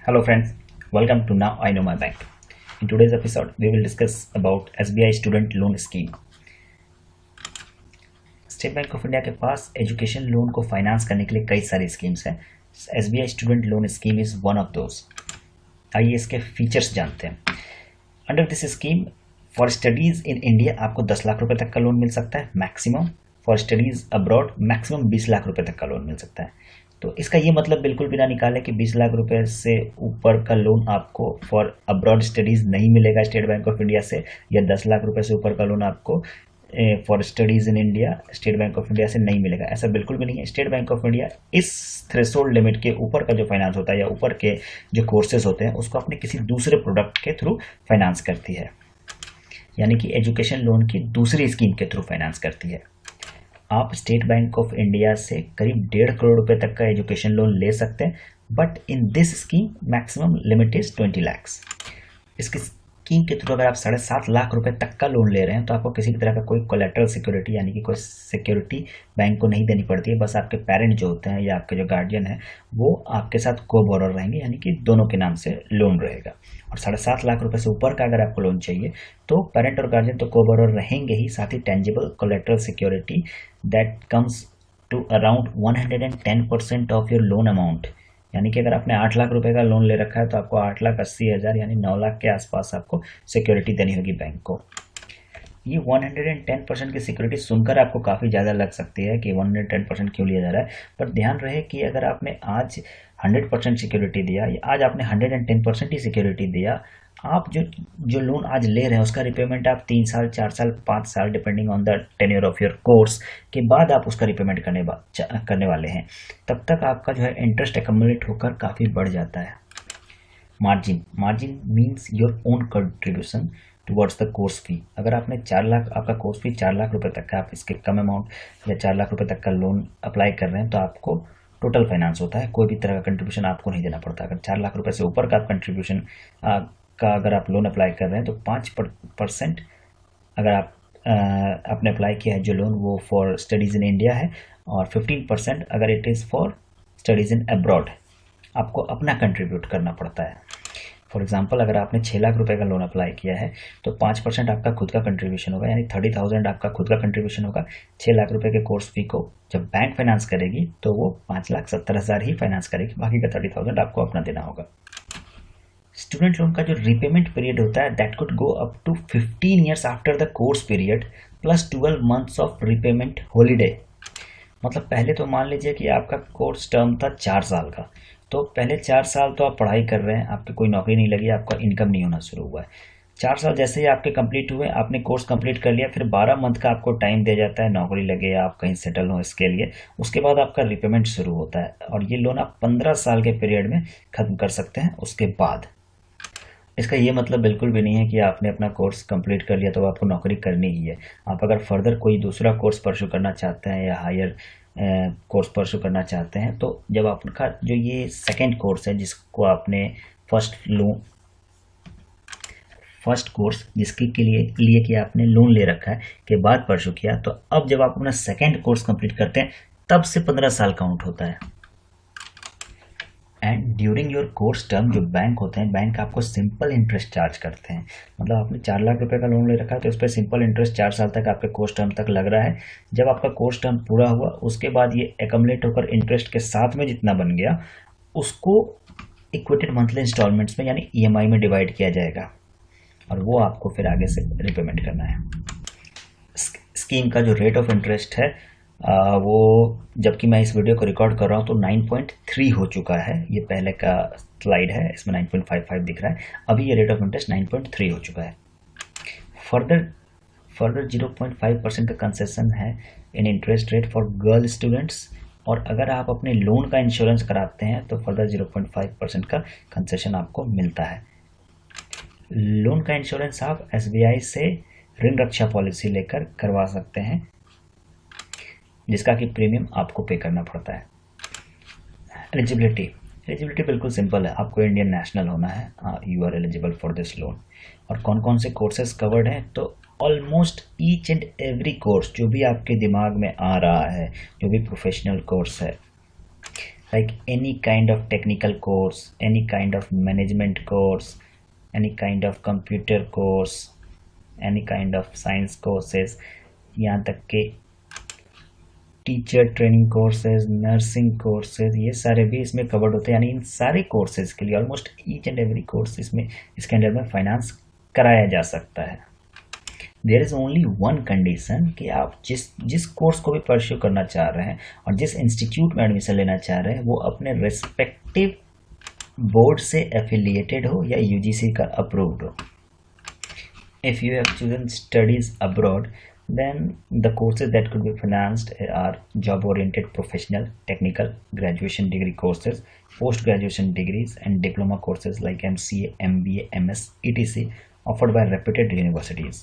Hello friends, welcome to Now I Know My Bank. In today's episode, we will discuss about SBI Student Loan Scheme. State Bank of India के पास education loan को finance करने के लिए कई सारी schemes हैं. SBI student loan scheme is one of those. आइए इसके फीचर्स जानते हैं. Under this scheme for studies in India आपको 10 लाख रुपए तक का लोन मिल सकता है maximum. For studies abroad maximum 20 lakh रुपए तक का लोन मिल सकता है. तो इसका ये मतलब बिल्कुल भी ना निकाले कि 20 लाख रुपए से ऊपर का लोन आपको फॉर अब्रॉड स्टडीज़ नहीं मिलेगा स्टेट बैंक ऑफ इंडिया से, या 10 लाख रुपए से ऊपर का लोन आपको for studies in India state Bank of India से नहीं मिलेगा. ऐसा बिल्कुल भी नहीं है. स्टेट बैंक ऑफ इंडिया इस थ्रेशोल्ड लिमिट के ऊपर का जो फाइनेंस होता है या ऊपर के जो कोर्सेज होते हैं उसको अपने किसी दूसरे प्रोडक्ट के थ्रू फाइनेंस करती है, यानी कि एजुकेशन लोन की दूसरी स्कीम के थ्रू फाइनेंस करती है. आप स्टेट बैंक ऑफ इंडिया से करीब 1.5 करोड़ रुपए तक का एजुकेशन लोन ले सकते हैं, but in this scheme maximum limit is 20 lakh. इसकी स्कीम के थ्रू अगर आप 7.5 लाख रुपए तक का लोन ले रहे हैं तो आपको किसी भी तरह का कोई कोलेटरल सिक्योरिटी यानी कि कोई सिक्योरिटी बैंक को नहीं देनी पड़ती है. बस आपके पेरेंट जो होते हैं या आपके जो गार्जियन है वो आपके साथ को बोरर रहेंगे, यानी कि दोनों के नाम से लोन रहेगा. और 7.5 लाख रुपए से ऊपर का अगर आपको लोन चाहिए तो पेरेंट और गार्जियन तो को बोरर रहेंगे ही, साथ ही tangible collateral security that comes to around 110% of your loan amount. यानी कि अगर आपने 8 लाख रुपए का लोन ले रखा है तो आपको 8,80,000 यानी 9 लाख के आसपास आपको सिक्योरिटी देनी होगी बैंक को. ये 110% की सिक्योरिटी सुनकर आपको काफ़ी ज़्यादा लग सकती है कि 110% क्यों लिया जा रहा है, पर ध्यान रहे कि अगर आपने आज 100% सिक्योरिटी दिया या आज आपने 110% ही सिक्योरिटी दिया, आप जो लोन आज ले रहे हैं उसका रिपेमेंट आप 3 साल 4 साल 5 साल depending on the tenure of your course के बाद आप उसका रिपेमेंट करने वाले हैं. तब तक आपका जो है इंटरेस्ट एक्यूमुलेट होकर काफ़ी बढ़ जाता है. Margin means your own contribution towards the course fee. अगर आपने 4 लाख आपका कोर्स फी 4 लाख रुपए तक का, आप इसके कम अमाउंट या 4 लाख रुपए तक का लोन अप्लाई कर रहे हैं तो आपको टोटल फाइनेंस होता है, कोई भी तरह का कंट्रीब्यूशन आपको नहीं देना पड़ता. अगर 4 लाख रुपए से ऊपर का आप कंट्रीब्यूशन का अगर आप लोन अप्लाई कर रहे हैं तो 5% अगर आप आपने अप्लाई किया है जो लोन वो फॉर स्टडीज़ इन इंडिया है, और 15% अगर it is for studies in abroad आपको अपना कंट्रीब्यूट करना पड़ता है. फॉर एग्जांपल अगर आपने 6 लाख रुपए का लोन अप्लाई किया है तो 5% आपका खुद का कंट्रीब्यूशन होगा, यानी 30,000 आपका खुद का कंट्रीब्यूशन होगा. 6 लाख रुपए के कोर्स फी को जब बैंक फाइनेंस करेगी तो वो 5,70,000 ही फाइनेंस करेगी, बाकी का 30,000 आपको अपना देना होगा. स्टूडेंट लोन का जो रिपेमेंट पीरियड होता है that could go up to 15 years after the course period plus 12 months of repayment holiday. मतलब पहले तो मान लीजिए कि आपका कोर्स टर्म था 4 साल का, तो पहले 4 साल तो आप पढ़ाई कर रहे हैं, आपकी कोई नौकरी नहीं लगी, आपका इनकम नहीं होना शुरू हुआ है. 4 साल जैसे ही आपके कंप्लीट हुए, आपने कोर्स कंप्लीट कर लिया, फिर 12 मंथ का आपको टाइम दिया जाता है नौकरी लगे या आप कहीं सेटल हो इसके लिए. उसके बाद आपका रिपेमेंट शुरू होता है और ये लोन आप 15 साल के पीरियड में ख़त्म कर सकते हैं उसके बाद. इसका ये मतलब बिल्कुल भी नहीं है कि आपने अपना कोर्स कंप्लीट कर लिया तो आपको नौकरी करनी ही है. आप अगर फर्दर कोई दूसरा कोर्स परस्यू करना चाहते हैं या हायर कोर्स परस्यू करना चाहते हैं तो जब आपका जो ये सेकंड कोर्स है जिसको आपने फर्स्ट कोर्स जिसके के लिए कि आपने लोन ले रखा है के बाद परस्यू किया, तो अब जब आप अपना सेकंड कोर्स कंप्लीट करते हैं तब से 15 साल काउंट होता है. And during your course term जो बैंक होते हैं, बैंक आपको सिंपल इंटरेस्ट चार्ज करते हैं. मतलब आपने 4 लाख रुपए का लोन ले रखा है तो इस पर सिंपल इंटरेस्ट 4 साल तक आपके कोर्स टर्म तक लग रहा है. जब आपका कोर्स टर्म पूरा हुआ उसके बाद ये एकमुलेट होकर इंटरेस्ट के साथ में जितना बन गया उसको इक्वेटेड मंथली इंस्टॉलमेंट्स में यानी EMI में डिवाइड किया जाएगा और वो आपको फिर आगे से रिपेमेंट करना है. स्कीम का जो रेट ऑफ इंटरेस्ट है वो जबकि मैं इस वीडियो को रिकॉर्ड कर रहा हूँ तो 9.3 हो चुका है. ये पहले का स्लाइड है, इसमें 9.55 दिख रहा है. अभी ये रेट ऑफ इंटरेस्ट 9.3 हो चुका है. फर्दर 0.5% का कंसेशन है इन interest rate for girl students, और अगर आप अपने लोन का इंश्योरेंस कराते हैं तो फर्दर 0.5% का कंसेशन आपको मिलता है. लोन का इंश्योरेंस आप SBI से ऋण रक्षा पॉलिसी लेकर करवा सकते हैं जिसका कि प्रीमियम आपको पे करना पड़ता है. एलिजिबिलिटी बिल्कुल सिंपल है. आपको इंडियन नेशनल होना है, you are eligible for this loan. और कौन कौन से कोर्सेज कवर्ड हैं, तो almost each and every course जो भी आपके दिमाग में आ रहा है, जो भी प्रोफेशनल कोर्स है like any kind of technical course, any kind of management course, any kind of computer course, any kind of science courses, यहाँ तक के teacher training courses, nursing courses, ये सारे भी इसमें कवर्ड होते हैं। यानी इन सारे कोर्सेज के लिए almost each and every course इसमें इसके अंडर में फाइनेंस कराया जा सकता है। There is only one condition कि आप जिस कोर्स को भी परस्यू करना चाह रहे हैं और जिस इंस्टीट्यूट में एडमिशन लेना चाह रहे हैं वो अपने रेस्पेक्टिव बोर्ड से एफिलिएटेड हो या यूजीसी का अप्रूव्ड हो। If you have chosen studies abroad, then the courses that could be financed are job oriented professional technical graduation degree courses, post graduation degrees and diploma courses like MCA, MBA, MS, etc. offered by reputed universities.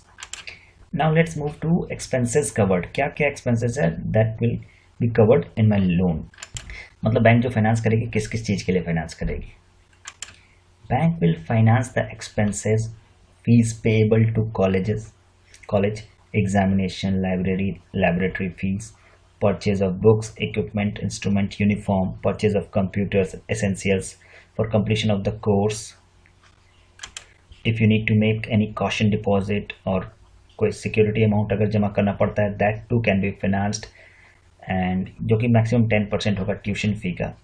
Now let's move to expenses covered. क्या क्या expenses है that will be covered in my loan? मतलब bank जो finance करेगी किस किस चीज़ के लिए फाइनेंस करेगी? Bank will finance the expenses, fees payable to college, examination, laboratory fees, purchase of books, equipment, instrument, uniform, purchase of computers, essentials for completion of the course. If you need to make any caution deposit or कोई security amount अगर जमा करना पड़ता है, that too can be financed, and जो कि maximum 10% होगा tuition fee का।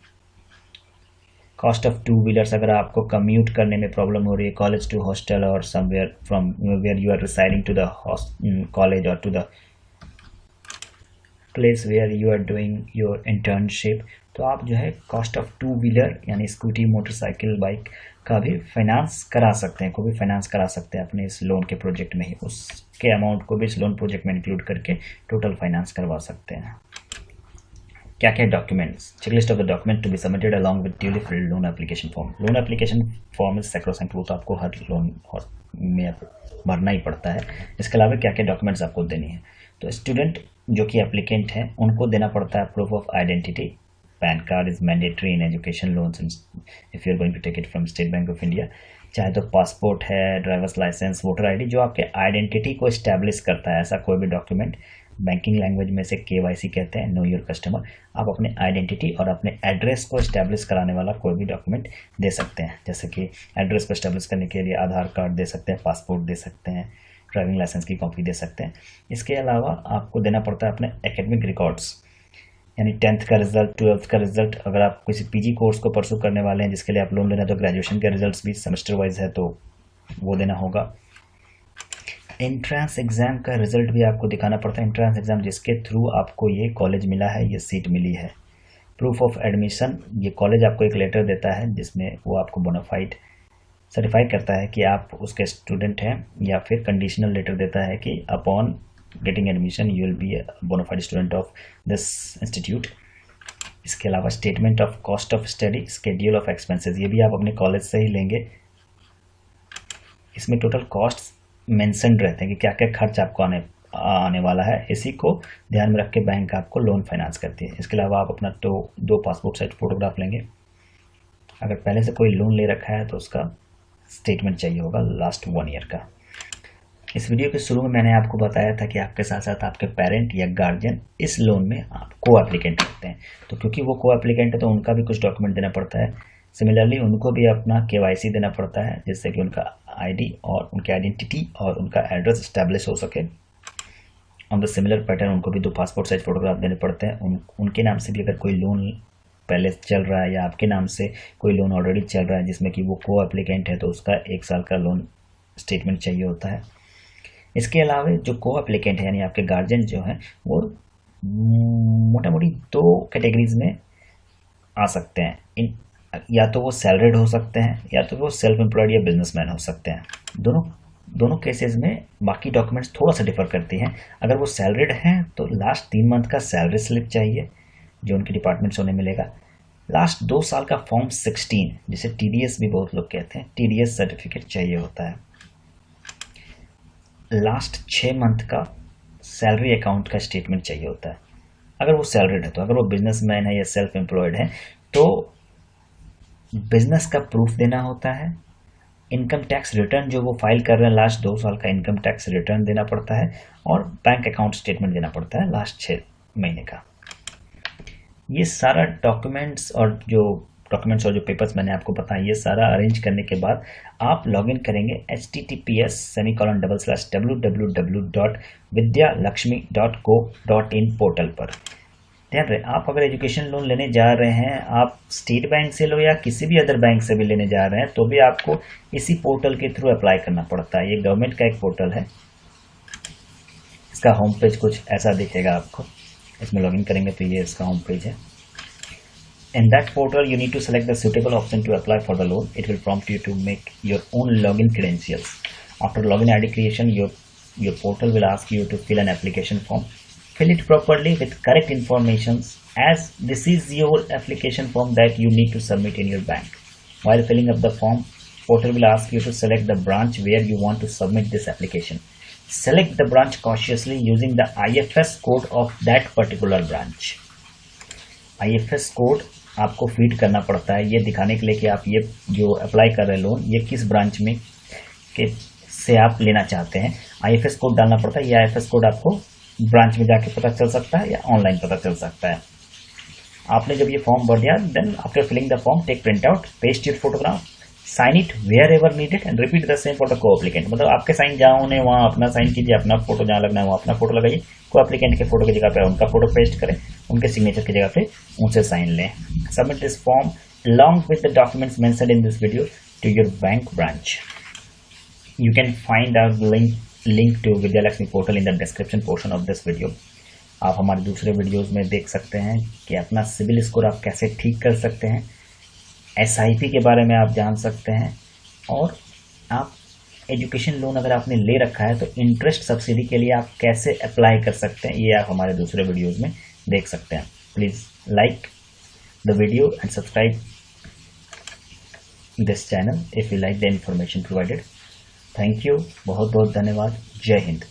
कॉस्ट ऑफ टू व्हीलर्स, अगर आपको कम्यूट करने में प्रॉब्लम हो रही है कॉलेज टू हॉस्टल और somewhere from where you are residing to the college और to the place where you are doing your internship, तो आप जो है कॉस्ट ऑफ टू व्हीलर यानी स्कूटी, मोटरसाइकिल, बाइक का भी फाइनेंस करा सकते हैं, को भी फाइनेंस करा सकते हैं अपने इस लोन के प्रोजेक्ट में ही। उसके अमाउंट को भी इस लोन प्रोजेक्ट में इंक्लूड करके टोटल फाइनेंस करवा सकते हैं। क्या क्या documents? Checklist of the document to be submitted along with duly filled loan application form. Loan application form is sacrosanct, वो तो आपको हर लोन में भरना ही पड़ता है। इसके अलावा क्या क्या डॉक्यूमेंट्स आपको देनी है? तो स्टूडेंट जो कि एप्लीकेंट हैं उनको देना पड़ता है proof of identity. PAN card is mandatory in education loans if you are going to take it from State Bank of India. चाहे तो पासपोर्ट है, ड्राइवर्स लाइसेंस, वोटर आईडी, जो आपके आइडेंटिटी को इस्टेब्लिश करता है, ऐसा कोई भी डॉक्यूमेंट। बैंकिंग लैंग्वेज में से KYC कहते हैं, नो योर कस्टमर। आप अपने आइडेंटिटी और अपने एड्रेस को इस्टेब्लिश कराने वाला कोई भी डॉक्यूमेंट दे सकते हैं, जैसे कि एड्रेस को इस्टेब्लिश करने के लिए आधार कार्ड दे सकते हैं, पासपोर्ट दे सकते हैं, ड्राइविंग लाइसेंस की कॉपी दे सकते हैं। इसके अलावा आपको देना पड़ता है अपने एकेडमिक रिकॉर्ड्स, यानी 10th का रिजल्ट, 12th का रिजल्ट। अगर आप किसी PG कोर्स को परसू करने वाले हैं जिसके लिए आप लोन लेना, तो ग्रेजुएशन के रिजल्ट्स भी सेमेस्टर वाइज है तो वो देना होगा। एंट्रेंस एग्जाम का रिजल्ट भी आपको दिखाना पड़ता है, एंट्रेंस एग्जाम जिसके थ्रू आपको ये कॉलेज मिला है, ये सीट मिली है। प्रूफ ऑफ एडमिशन, ये कॉलेज आपको एक लेटर देता है जिसमें वो आपको बोनाफाइड सर्टिफाई करता है कि आप उसके स्टूडेंट हैं, या फिर कंडीशनल लेटर देता है कि upon getting admission you will be a bonafide student of this institute. इसके अलावा statement of cost of study, schedule of expenses, ये भी आप अपने कॉलेज से ही लेंगे। इसमें टोटल कॉस्ट मेंशन रहते हैं कि क्या क्या खर्च आपको आने वाला है, इसी को ध्यान में रख के बैंक आपको लोन फाइनेंस करती है। इसके अलावा आप अपना दो पासपोर्ट साइज फोटोग्राफ लेंगे। अगर पहले से कोई लोन ले रखा है तो उसका स्टेटमेंट चाहिए होगा लास्ट 1 ईयर का। इस वीडियो के शुरू में मैंने आपको बताया था कि आपके साथ साथ आपके पेरेंट या गार्जियन इस लोन में आप को एप्लीकेंट होते हैं, तो क्योंकि वो को एप्लीकेंट है तो उनका भी कुछ डॉक्यूमेंट देना पड़ता है। सिमिलरली उनको भी अपना KYC देना पड़ता है, जिससे कि उनका ID और उनकी आइडेंटिटी और उनका एड्रेस इस्टेब्लिश हो सके। ऑन द सिमिलर पैटर्न उनको भी 2 पासपोर्ट साइज फोटोग्राफ देने पड़ते हैं। उनके नाम से भी अगर कोई लोन पहले चल रहा है या आपके नाम से कोई लोन ऑलरेडी चल रहा है जिसमें कि वो को एप्लीकेंट है, तो उसका 1 साल का लोन स्टेटमेंट चाहिए होता है। इसके अलावा जो को एप्लीकेंट है यानी आपके गार्जियन जो हैं वो मोटा मोटी 2 कैटेगरीज में आ सकते हैं। या तो वो सैलरीड हो सकते हैं या तो वो सेल्फ एम्प्लॉयड या बिजनेसमैन हो सकते हैं। दोनों केसेस में बाकी डॉक्यूमेंट्स थोड़ा सा डिफर करती हैं। अगर वो सैलरीड हैं तो लास्ट 3 मंथ का सैलरी स्लिप चाहिए जो उनके डिपार्टमेंट से उन्हें मिलेगा। लास्ट 2 साल का फॉर्म 16 जिसे TDS भी बहुत लोग कहते हैं, TDS सर्टिफिकेट चाहिए होता है। लास्ट 6 मंथ का सैलरी अकाउंट का स्टेटमेंट चाहिए होता है अगर वो सैलरीड है। तो अगर वो बिजनेसमैन है या सेल्फ एम्प्लॉयड है तो बिजनेस का प्रूफ देना होता है। इनकम टैक्स रिटर्न जो वो फाइल कर रहे हैं लास्ट 2 साल का इनकम टैक्स रिटर्न देना पड़ता है, और बैंक अकाउंट स्टेटमेंट देना पड़ता है लास्ट 6 महीने का। ये सारा डॉक्यूमेंट्स और जो पेपर्स मैंने आपको बताया, ये सारा अरेंज करने के बाद आप लॉगिन करेंगे https://www.vidyalakshmi.co.in पोर्टल पर। ध्यान रहे, आप अगर एजुकेशन लोन लेने जा रहे हैं, आप स्टेट बैंक से लो या किसी भी अदर बैंक से भी लेने जा रहे हैं, तो भी आपको इसी पोर्टल के थ्रू अप्लाई करना पड़ता है। ये गवर्नमेंट का एक पोर्टल है। इसका होम पेज कुछ ऐसा दिखेगा आपको। इसमें लॉगिन करेंगे तो ये इसका होम पेज है। In that portal, you need to select the suitable option to apply for the loan. It will prompt you to make your own login credentials. After login ID creation, your portal will ask you to fill an application form. Fill it properly with correct information, as this is your application form that you need to submit in your bank. While filling up the form, portal will ask you to select the branch where you want to submit this application. Select the branch cautiously using the IFS code of that particular branch. IFS code आपको feed करना पड़ता है ये दिखाने के लिए कि आप ये जो अप्लाई कर रहे हैं लोन, ये किस ब्रांच में से आप लेना चाहते हैं। IFS कोड डालना पड़ता है। ये IFS कोड आपको ब्रांच में जाके पता चल सकता है या ऑनलाइन पता चल सकता है। आपने जब ये फॉर्म भर दिया, then after filling the form, take print out, paste your photograph, sign it wherever needed and repeat the same for the coapplicant. मतलब आपके साइन जहाँ होने वहाँ अपना साइन कीजिए, अपना फोटो जहाँ लगना है वहाँ अपना फोटो लगाइए, को एप्लीकेंट के फोटो की जगह पे उनका फोटो पेस्ट करें, उनके सिग्नेचर की जगह पे उनसे साइन लें। Submit this form along with the documents mentioned in this video to your bank branch. You can find our link to Vidya Lakshmi portal in the description portion of this video. आप हमारे दूसरे videos में देख सकते हैं कि अपना civil score आप कैसे ठीक कर सकते हैं, SIP के बारे में आप जान सकते हैं, और आप एजुकेशन लोन अगर आपने ले रखा है तो इंटरेस्ट सब्सिडी के लिए आप कैसे अप्लाई कर सकते हैं, ये आप हमारे दूसरे वीडियोस में देख सकते हैं। Please like the video and subscribe this channel if you like the information provided. Thank you, बहुत बहुत धन्यवाद। जय हिंद।